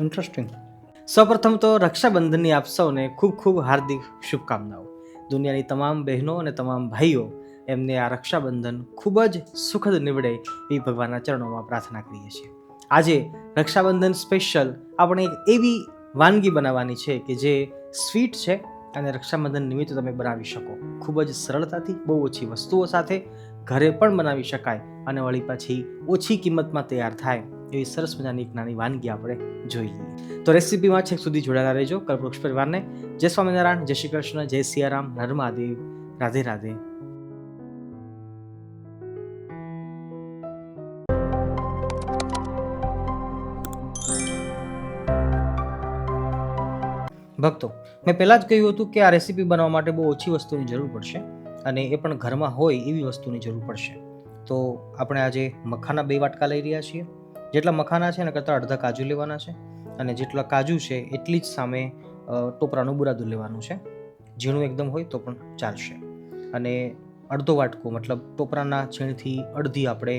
Interesting. સૌપ્રથમ તો રક્ષાબંધનની આપ સૌને ખૂબ ખૂબ હાર્દિક શુભકામનાઓ. દુનિયાની તમામ બહેનો અને તમામ ભાઈઓ એમને આ રક્ષાબંધન ખૂબ જ સુખદ નીવડે એ ભગવાનના ચરણોમાં પ્રાર્થના કરીએ છીએ. આજે રક્ષાબંધન સ્પેશિયલ આપણે એક એવી વાનગી બનાવવાની છે કે જે સ્વીટ છે અને રક્ષાબંધન નિમિત્તે તમે બનાવી શકો ખૂબ જ સરળતાથી, બહુ ઓછી વસ્તુઓ સાથે ઘરે પણ બનાવી શકાય અને વળી પાછી ઓછી કિંમતમાં તૈયાર થાય એવી સરસ મજાની એક નાની વાનગી આપણે જોઈ લઈએ. તો રેસીપીમાં છેક સુધી જોડાયેલા રહેજો. કલ્પવૃક્ષ પરિવારને જય સ્વામિનારાયણ, જય શ્રી કૃષ્ણ, જય સિયારામ, હર મહાદેવ, રાધે રાધે. ભક્તો, મેં પહેલાં જ કહ્યું હતું કે આ રેસીપી બનાવવા માટે બહુ ઓછી વસ્તુની જરૂર પડશે અને એ પણ ઘરમાં હોય એવી વસ્તુની જરૂર પડશે. તો આપણે આજે મખાના 2 વાટકા લઈ રહ્યા છીએ. જેટલા મખાના છે એના કરતાં અડધા કાજુ લેવાના છે અને જેટલા કાજુ છે એટલી જ સામે ટોપરાનું બુરાદું લેવાનું છે. ઝીણું એકદમ હોય તો પણ ચાલશે. અને અડધો વાટકો મતલબ ટોપરાના છીણથી અડધી આપણે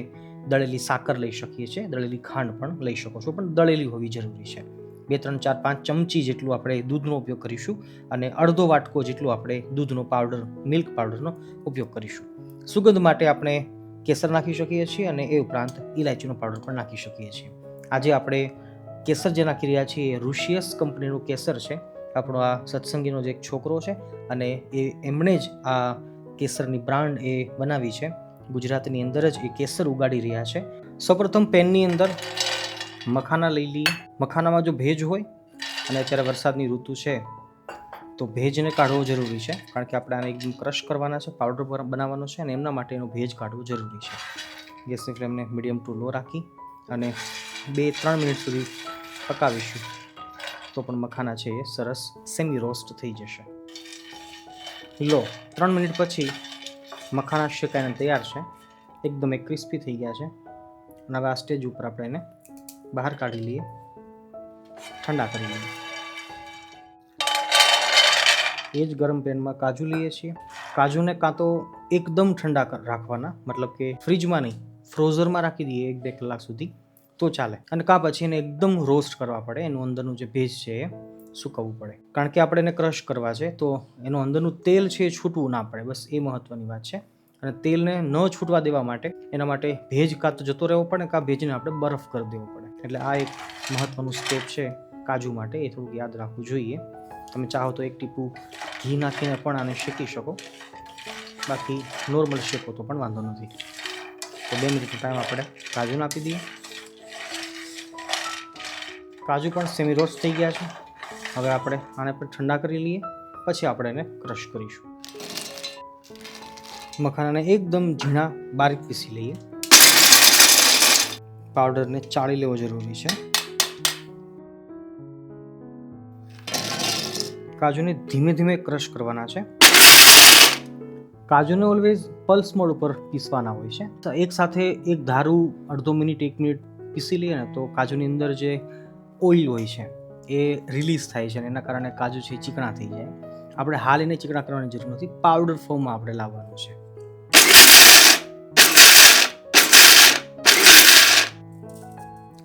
દળેલી સાકર લઈ શકીએ છીએ. દળેલી ખાંડ પણ લઈ શકો છો, પણ દળેલી હોવી જરૂરી છે. 2, 3, 4, 5 ચમચી જેટલું આપણે દૂધનો ઉપયોગ કરીશું અને અડધો વાટકો જેટલું આપણે દૂધનો પાવડર, મિલ્ક પાવડરનો ઉપયોગ કરીશું. સુગંધ માટે આપણે કેસર નાખી શકીએ છીએ અને એ ઉપરાંત ઇલાયચીનો પાવડર પણ નાખી શકીએ છીએ. આજે આપણે કેસર જે નાખી રહ્યા છીએ એ રુશિયસ કંપનીનું કેસર છે. આપણો આ સત્સંગીનો જે એક છોકરો છે અને એમણે જ આ કેસરની બ્રાન્ડ એ બનાવી છે. ગુજરાતની અંદર જ એ કેસર ઉગાડી રહ્યા છે. સૌપ્રથમ પેનની અંદર મખાના લઈ લઈએ. મખાનામાં જો ભેજ હોય અને અત્યારે વરસાદની ઋતુ છે તો ભેજને કાઢવો જરૂરી છે, કારણ કે આપણે આને એકદમ ક્રશ કરવાના છે, પાવડર બનાવવાનો છે અને એમના માટે એનો ભેજ કાઢવો જરૂરી છે. ગેસની ફ્લેમને મીડિયમ ટુ લો રાખી અને 2-3 મિનિટ સુધી પકાવીશું તો પણ મખાના છે એ સરસ સેમી રોસ્ટ થઈ જશે. લો, 3 મિનિટ પછી મખાના શેકાઈને તૈયાર છે. એકદમ ક્રિસ્પી થઈ ગયા છે અને હવે આ સ્ટેજ ઉપર આપણે એને બહાર કાઢી લઈએ, ઠંડા કરી લઈએ. એ જ ગરમ પેનમાં કાજુ લઈએ છીએ. કાજુને કાં તો એકદમ ઠંડા રાખવાના, મતલબ કે ફ્રીજમાં નહીં, ફ્રોઝરમાં રાખી દઈએ 1-2 કલાક સુધી તો ચાલે. અને કાં પછી એને એકદમ રોસ્ટ કરવા પડે, એનું અંદરનું જે ભેજ છે એ સૂકવવું પડે, કારણ કે આપણે એને ક્રશ કરવા છે તો એનું અંદરનું તેલ છે એ છૂટવું ના પડે. બસ એ મહત્વની વાત છે. અને તેલને ન છૂટવા દેવા માટે એના માટે ભેજ કાં તો જતો રહેવો પડે, કાં ભેજને આપણે બરફ કરી દેવો પડે. એટલે આ એક મહત્વનું સ્ટેપ છે કાજુ માટે, એ થોડુંક યાદ રાખવું જોઈએ. તમે ચાહો તો 1 ટીપું ઘી નાખીને પણ આને શેકી શકો, બાકી નોર્મલ શેકો તો પણ વાંધો નથી. તો 2 મિનિટનો ટાઈમ આપણે કાજુને આપી દઈએ. કાજુ પણ સેમી રોસ્ટ થઈ ગયા છે. હવે આપણે આને પણ ઠંડા કરી લઈએ, પછી આપણે એને ક્રશ કરીશું. મખાનાને એકદમ ઝીણા બારીક પીસી લઈએ. પાવડરને ચાળી લેવો જરૂરી છે. કાજુને ધીમે ધીમે ક્રશ કરવાના છે. કાજુને ઓલવેઝ પલ્સ મોડ ઉપર પીસવાના હોય છે. એક સાથે એક ધારું અડધો મિનિટ 1 મિનિટ પીસી લઈએ ને તો કાજુની અંદર જે ઓઇલ હોય છે એ રિલીઝ થાય છે અને એના કારણે કાજુ છે ચીકણા થઈ જાય. આપણે હાલ એને ચીકણા કરવાની જરૂર નથી, પાવડર ફોર્મમાં આપણે લાવવાનું છે.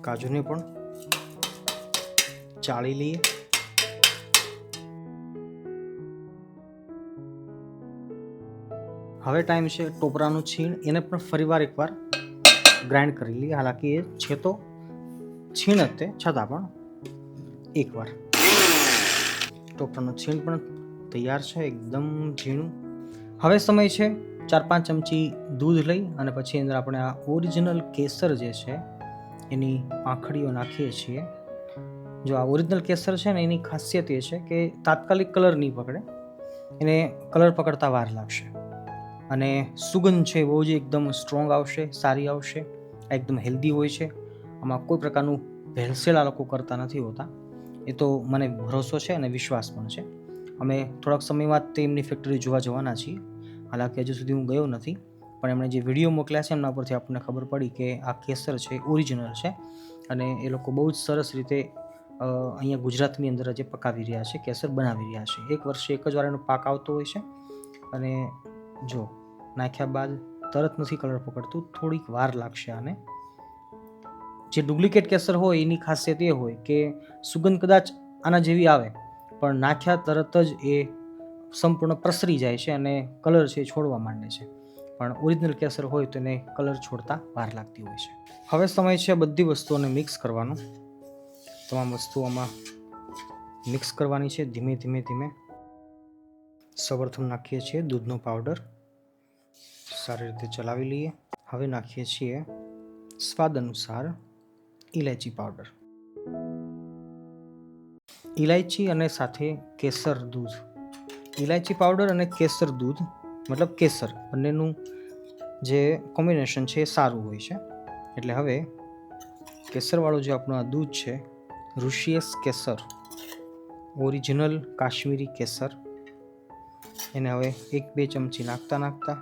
કાજુને પણ ચાળી લઈએ. હવે ટાઈમ છે ટોપરાનું છીણ, એને પણ ફરીવાર એકવાર ગ્રાઇન્ડ કરી લઈએ. હાલાકી એ છે તો છીણ જ તે, છતાં પણ એકવાર. ટોપરાનું છીણ પણ તૈયાર છે, એકદમ ઝીણું. હવે સમય છે 4-5 ચમચી દૂધ લઈ અને પછી અંદર આપણે આ ઓરિજિનલ કેસર જે છે એની પાંખડીઓ નાખીએ છીએ. જો આ ઓરિજિનલ કેસર છે ને એની ખાસિયત એ છે કે તાત્કાલિક કલર નહીં પકડે, એને કલર પકડતા વાર લાગશે અને સુગંધ છે બહુ જ એકદમ સ્ટ્રોંગ આવશે, સારી આવશે. આ એકદમ હેલ્ધી હોય છે. આમાં કોઈ પ્રકારનું ભેળસેળ આ લોકો કરતા નથી હોતા. એ તો મને ભરોસો છે અને વિશ્વાસ પણ છે. અમે થોડાક સમયમાં જ તેમની ફેક્ટરી જોવા જવાના છીએ. હાલાકી હજુ સુધી હું ગયો નથી, પણ એમણે જે વિડીયો મોકલ્યા છે એમના પરથી આપણને ખબર પડી કે આ કેસર છે ઓરિજિનલ છે અને એ લોકો બહુ જ સરસ રીતે અહીંયા ગુજરાતની અંદર જે પકાવી રહ્યા છે, કેસર બનાવી રહ્યા છે. 1 વર્ષે 1 જ વાર એનો પાક આવતો હોય છે અને જો નાખ્યા બાદ તરત નથી કલર પકડતું, થોડીક વાર લાગશે આને. જે ડુપ્લિકેટ કેસર હોય એની ખાસિયત એ હોય કે સુગંધ કદાચ આના જેવી આવે પણ નાખ્યા તરત જ એ સંપૂર્ણ પ્રસરી જાય છે અને કલર છે એ છોડવા માંડે છે, પણ ઓરિજિનલ કેસર હોય તો એને કલર છોડતા વાર લાગતી હોય છે. હવે સમય છે બધી વસ્તુઓને મિક્સ કરવાનો. તમામ વસ્તુઓમાં મિક્સ કરવાની છે ધીમે ધીમે ધીમે. સૌપ્રથમ નાખીએ છીએ દૂધનો પાવડર, સારી રીતે ચલાવી લઈએ. હવે નાખીએ છીએ સ્વાદ અનુસાર ઇલાયચી પાવડર. ઇલાયચી અને સાથે કેસર દૂધ. ઇલાયચી પાવડર અને કેસર દૂધ મતલબ કેસર બંનેનું જે કોમ્બિનેશન છે એ સારું હોય છે. એટલે હવે કેસરવાળું જે આપણું આ દૂધ છે, ઋષિયસ કેસર, ઓરિજિનલ કાશ્મીરી કેસર, એને હવે 1-2 ચમચી નાખતા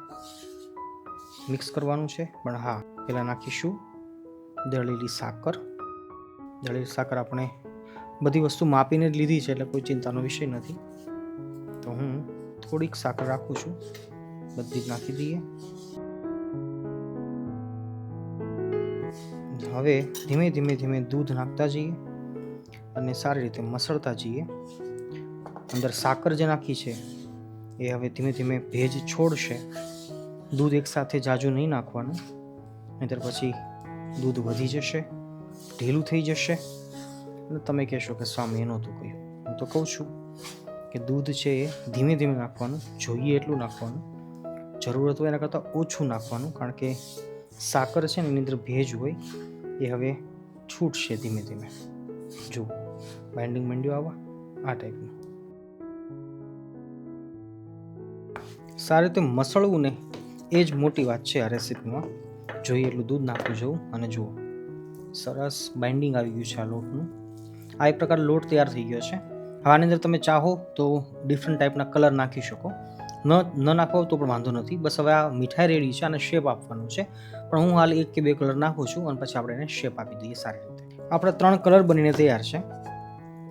મિક્સ કરવાનું છે. પણ હા, પહેલાં નાખીશું દળેલી સાકર. દળેલી સાકર આપણે બધી વસ્તુ માપીને જ લીધી છે એટલે કોઈ ચિંતાનો વિષય નથી. તો હું થોડીક સાકર રાખું છું, બધી જ નાખી દઈએ. હવે ધીમે ધીમે ધીમે દૂધ નાખતા જઈએ અને સારી રીતે મસળતા જઈએ. અંદર સાકર જે નાખી છે એ હવે ધીમે ધીમે ભેજ છોડશે. દૂધ એકસાથે જાજુ નહીં નાખવાનું, નહીંતર પછી દૂધ વધી જશે, ઢીલું થઈ જશે અને તમે કહેશો કે સ્વામી એ નહોતું કહ્યું. હું તો કહું છું કે દૂધ છે એ ધીમે ધીમે નાખવાનું, જોઈએ એટલું નાખવાનું, જરૂરત હોય એના કરતાં ઓછું નાખવાનું, કારણ કે સાકર છે ને એની અંદર ભેજ હોય એ હવે છૂટશે ધીમે ધીમે. જો બાઇન્ડિંગ માંડ્યું આવવા આ ટાઈપનું. સારી રીતે મસળવું ને એ જ મોટી વાત છે આ રેસીપીમાં. જોઈએ એટલું દૂધ નાખવું જવું અને જુઓ સરસ બાઇન્ડિંગ આવી ગયું છે આ લોટનું. આ એક પ્રકાર લોટ તૈયાર થઈ ગયો છે. હવે આની અંદર તમે ચાહો તો ડિફરન્ટ ટાઈપના કલર નાખી શકો, ન નાખો તો પણ વાંધો નથી. બસ હવે આ મીઠાઈ રેડી છે, આને શેપ આપવાનો છે. પણ હું હાલ 1 કે 2 કલર નાખું છું અને પછી આપણે એને શેપ આપી દઈએ સારી રીતે. આપણે 3 કલર બનીને તૈયાર છે.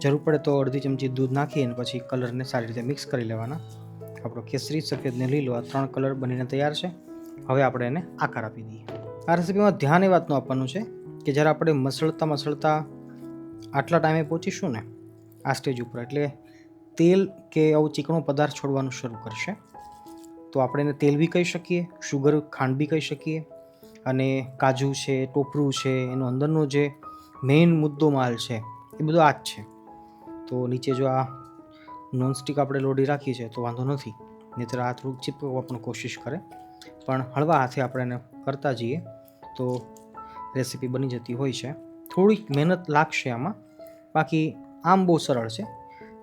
જરૂર પડે તો અડધી ચમચી દૂધ નાખી અને પછી કલરને સારી રીતે મિક્સ કરી લેવાના. આપણો કેસરી, સફેદ ને લીલો આ 3 કલર બનીને તૈયાર છે. હવે આપણે એને આકાર આપી દઈએ. આ રેસીપીમાં ધ્યાન એ વાતનું આપવાનું છે કે જ્યારે આપણે મસળતા આટલા ટાઈમે પહોંચીશું ને આ સ્ટેજ ઉપર, એટલે તેલ કે આવું ચીકણો પદાર્થ છોડવાનું શરૂ કરશે. તો આપણે એને તેલ બી કહી શકીએ, શુગર ખાંડ બી કહી શકીએ, અને કાજુ છે, ટોપરું છે, એનો અંદરનો જે મેઇન મુદ્દો માલ છે એ બધો આ જ છે. તો નીચે જો આ નોનસ્ટિક આપણે લોઢી રાખી છે તો વાંધો નથી, નહીંતર આ થોડુંક ચીપકવા પણ કોશિશ કરે. પણ હળવા હાથે આપણે એને કરતા જઈએ તો રેસીપી બની જતી હોય છે. થોડીક મહેનત લાગશે આમાં, બાકી આમ બહુ સરળ છે.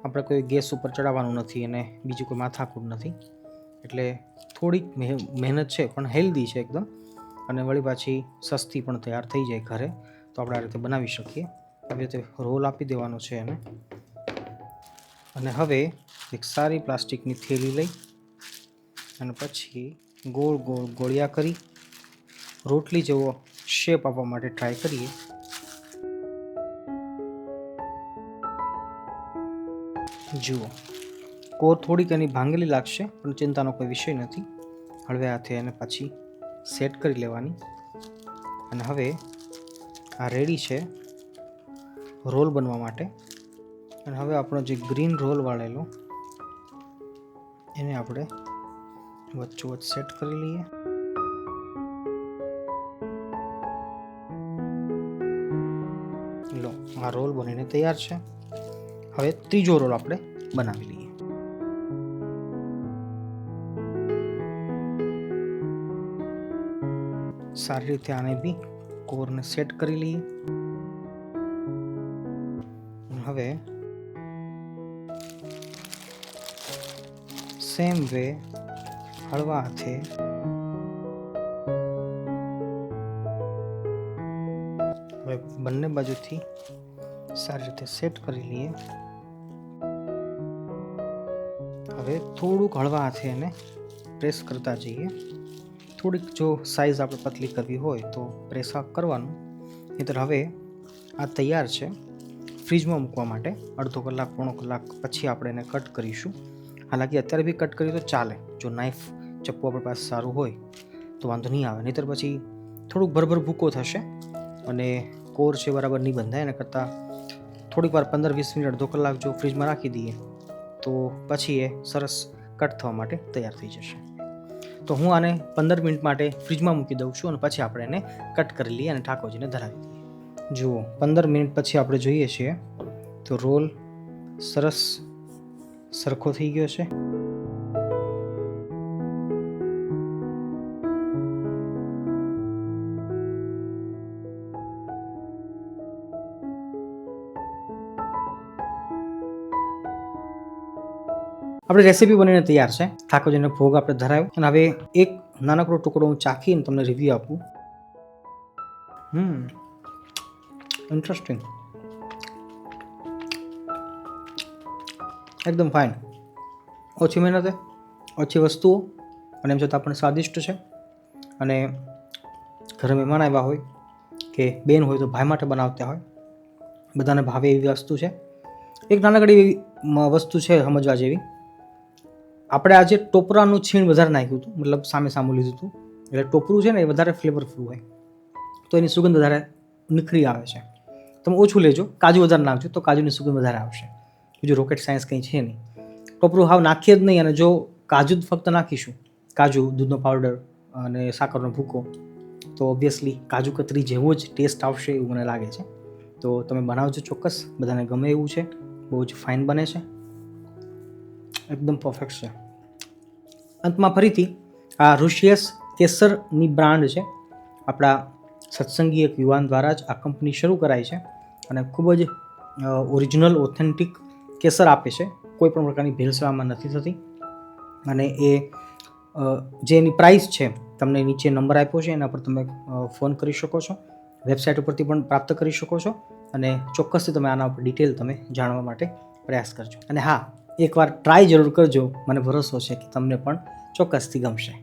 આપણે કોઈ ગેસ ઉપર ચડાવવાનું નથી અને બીજું કોઈ માથાકૂટ નથી. એટલે થોડીક મહેનત છે પણ હેલ્ધી છે એકદમ, અને વળી પાછી સસ્તી પણ તૈયાર થઈ જાય ઘરે. તો આપણે આ રીતે બનાવી શકીએ. આવી રીતે રોલ આપી દેવાનો છે એને. અને હવે એક સારી પ્લાસ્ટિકની થેલી લઈ અને પછી ગોળ ગોળ ગોળિયા કરી રોટલી જેવો શેપ આપવા માટે ટ્રાય કરીએ. જુઓ, કોર થોડીક એની ભાંગેલી લાગશે પણ ચિંતાનો કોઈ વિષય નથી. હળવે હાથે એને પછી સેટ કરી લેવાની. અને હવે આ રેડી છે રોલ બનવા માટે. અને હવે આપણો જે ગ્રીન રોલ વાળેલો એને આપણે વચ્ચોવચ્ચ સેટ કરી લઈએ. લો, આ રોલ બનીને તૈયાર છે. હવે ત્રીજો રોલ આપણે બનાવી લઈએ. સારી રીતે આને બી કોરને સેટ કરી લઈએ. હવે સેમ વે હળવા હાથે હવે બંને બાજુથી સારી રીતે સેટ કરી લઈએ. હવે થોડુંક હળવા હાથે એને પ્રેસ કરતા જઈએ. થોડીક જો સાઈઝ આપણે પતલી કરવી હોય તો પ્રેસ કરવાનું. નહીંતર હવે આ તૈયાર છે ફ્રીજમાં મૂકવા માટે. અડધો કલાક પોણો કલાક પછી આપણે એને કટ કરીશું. હાલાકી અત્યારે બી કટ કરીએ તો ચાલે, જો નાઈફ ચપ્પુ આપણી પાસે સારું હોય તો વાંધો નહીં આવે. નહીંતર પછી થોડુંક ભરભર ભૂકો થશે અને કોર છે બરાબર નહીં બંધાય, એના કરતાં થોડીક વાર 15-20 મિનિટ અડધો કલાક જો ફ્રીજમાં રાખી દઈએ તો પછી એ સરસ કટ થવા માટે તૈયાર થઈ જશે. તો હું આને 15 મિનિટ માટે ફ્રીજમાં મૂકી દઉં છું અને પછી આપણે એને કટ કરી લઈએ અને ઠાકોરજીને ધરાવી દઈએ. જુઓ 15 મિનિટ પછી આપણે જોઈએ છીએ તો રોલ સરસ સરખો થઈ ગયો છે. આપણી રેસીપી બનીને તૈયાર છે. ઠાકોરજીને ભોગ આપણે ધરાવ્યો અને હવે એક નાનકડો ટુકડો હું ચાખીને તમને રિવ્યૂ આપું. ઇન્ટરેસ્ટિંગ, એકદમ ફાઇન. ઓછી મહેનતે, ઓછી વસ્તુઓ અને એમ છતાં પણ સ્વાદિષ્ટ છે. અને ઘરે મહેમાન આવ્યા હોય કે બેન હોય તો ભાઈ માટે બનાવતા હોય, બધાને ભાવે એવી વસ્તુ છે. એક નાનકડી એવી વસ્તુ છે સમજવા જેવી. આપણે આજે ટોપરાનું છીણ વધારે નાખ્યું હતું, મતલબ સામું લીધું હતું, એટલે ટોપરું છે ને એ વધારે ફ્લેવરફુલ હોય તો એની સુગંધ વધારે નીખરી આવે છે. તમે ઓછું લેજો, કાજુ વધારે નાખજો તો કાજુની સુગંધ વધારે આવશે. બીજું રોકેટ સાયન્સ કંઈ છે નહીં. ટોપરું હાવ નાખીએ જ નહીં, અને જો કાજુ જ ફક્ત નાખીશું, કાજુ, દૂધનો પાવડર અને સાકરનો ભૂકો, તો ઓબ્વિયસલી કાજુ કતરી જેવો જ ટેસ્ટ આવશે એવું મને લાગે છે. તો તમે બનાવજો ચોક્કસ, બધાને ગમે એવું છે. બહુ જ ફાઇન બને છે, એકદમ પરફેક્ટ છે. અંતમાં ફરીથી આ ઋષિયસ કેસરની બ્રાન્ડ છે. આપણા સત્સંગી એક યુવાન દ્વારા જ આ કંપની શરૂ કરાઈ છે અને ખૂબ જ ઓરિજિનલ ઓથેન્ટિક કેસર આપે છે. કોઈ પણ પ્રકારની ભેળસેળમાં નથી થતી. અને એ જે એની પ્રાઇસ છે તમને નીચે નંબર આપ્યો છે, એના પર તમે ફોન કરી શકો છો, વેબસાઇટ ઉપરથી પણ પ્રાપ્ત કરી શકો છો. અને ચોક્કસથી તમે આના ઉપર ડિટેલ તમે જાણવા માટે પ્રયાસ કરજો. અને હા, એકવાર ટ્રાય જરૂર કરજો, મને ભરોસો છે કે તમને પણ ચોક્કસથી ગમશે.